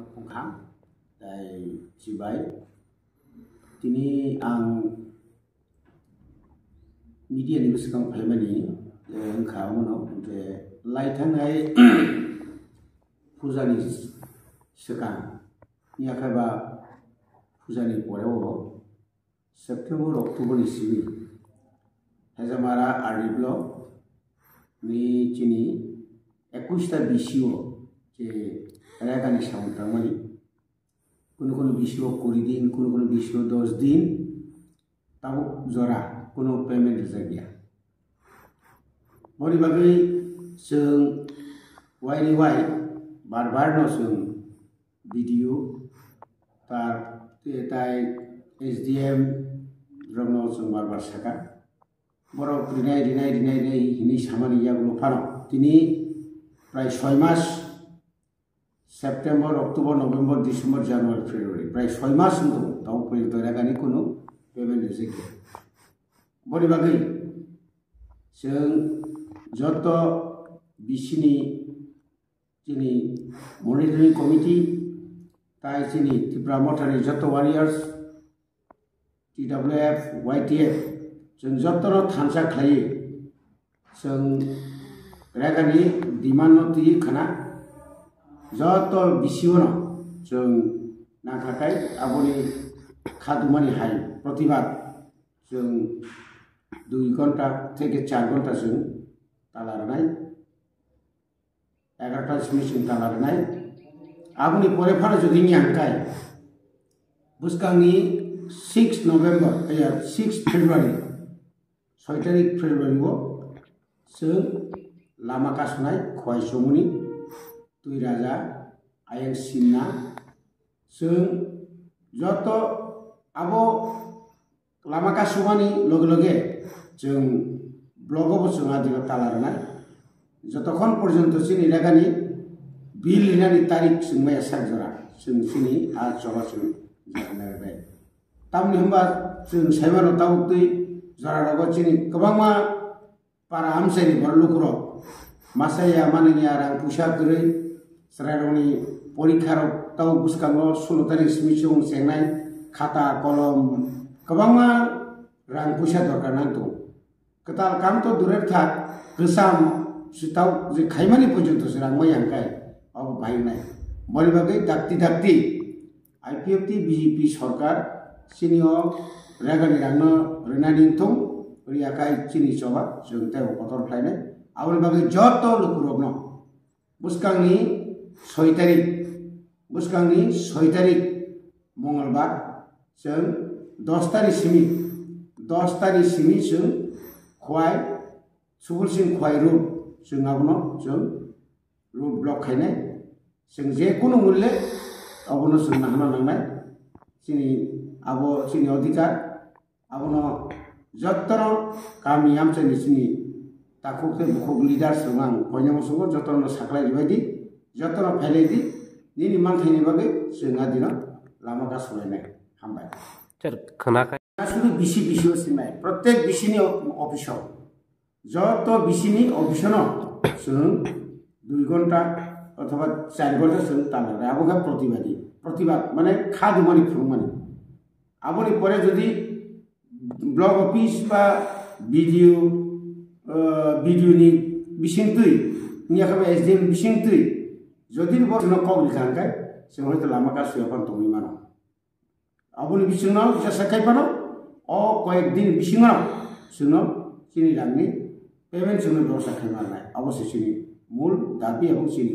Pungkham dai Sibai tini ang media ni besikang family engkau no de laitangai pujani sekang ni akaba pujani poreo September October ni sibi hezamara ariblo ni chini 21টা BCO যে এলাকানি সামুদ্রামণি কোনো BCO 20 দিন কোনো BCO 10 দিন তাও জরা কোনো payment জায়গা বড়ি বাগै जों वाइनि वाइ बार न जों भिडिअ तार ताइ SDM रंनो जों बार साका बर रिनाय हिनि सामानि यागुलो फानो तिनि प्राय 6 मास सेप्टेम्बर अक्टोबर नभेम्बर डिसेम्बर जानुवारि फेब्रुवारि प्राय 6 मास दं ताव पर्यन्त रागानि कोनो पेमेन्ट जायगा बरि बागै जों जत बिसिनि जिनि मनिटरिं कमिटि ताइ जिनि त्रिपुरा मथानि जत वारियर्स TWF YTF जों जतनो थानसा खायो जों रागानि डिमान्ड नति खाना जत बिसिवनो जों नाखाखाय आबनि खादुमानि हाय प्रतिबाद जों 2 घन्टा থেকে 4 घन्टा जों तालारनाय 11टा सिमिसिं तालारनाय आबनि परे फाना जदि न्यांखाय बुसकांनि 6 नभेम्बर 6 फेब्रुवारि 6 तारिख फेब्रुवारि वो जों लामा कासनाय खय समनि दुई राजा आयेन सिन्ना जों जत आबो लामा कासुमानि लगे लगे जों ब्लगआव जों आदिनो तालारनाय जतखन पर्यन्त जोंनि रागानि बिल लिरनायनि तारिख जों माया सागजरा जों जोंनि आज जबा जों जानाय तामनि होमबा जों साइमानो ताउतै जरा रग जोंनि गोबांमा पारा आमसाइनि बरलुकुरो मासाया माननिया रां फैसा गरै सरायरंनि परीक्षाराव ताव बुसकांगो 16 तारिख सिमिसिं सेंनाय खाता कलम गोबांमा रां फैसा दरकार नांगौ कताल काम तो दुरेर था गोसाम सिताव जे खाइमानि पर्यन्त रां मायांखाय अब बायनाय बरि बागै दाक्ति IPFT BJP सरकार सिनियो रागानि रांनो रेनानिंथं रियाखाय चिनि चबा जों ताव पतर फ्लायनाय आबनि बागै जत लुकुरबनो बुसकांनि 6 तारिख मंगलबार जों 10 तारिख सिमि जों खवाय सुबुलसिं खवाय रुट जों आबनो जों रुट ब्लक खायनाय जों जेकुनु मूल्य आबनो जों नाहना नांनाय जोंनि आबो जोंनि अधिकार आबनो जत्तनो गामि आमचानि जोंनि ताकुके बुखुक लिडार जों बयनावसो जत्तनो साख्लाय बायदि जत्तनो फायलायदि निनि मानथायनि बागै जों आदिनो लामा गासलायनाय हामबाय सर खोनाखाय शुरू बिसिओ सिमाय प्रत्येक बिसिनि अफिसाव जत बिसिनि अफिसनो जों 2 घन्टा अथवा 4 घन्टा जों तालारनाय आबोगा प्रतिबाद माने खादुमानि फुरमानि आबनि परे जदि ब्लक अफिस बा भिडिअनि बिसिंतै नियाखाबा SDM बिसिंतै जदि बसनो कबल खांखाय जों हयतो लामा गासुयाफान तंनि मानो आबनि बिसिङाव जासाखायफानो अ कयेक दिन बिसिङाव जोंनो जोंनि रांनि पेमेन्ट जोंनो व्यवस्था खालामनाय अबश्य जोंनि मूल दाबि एबं जोंनि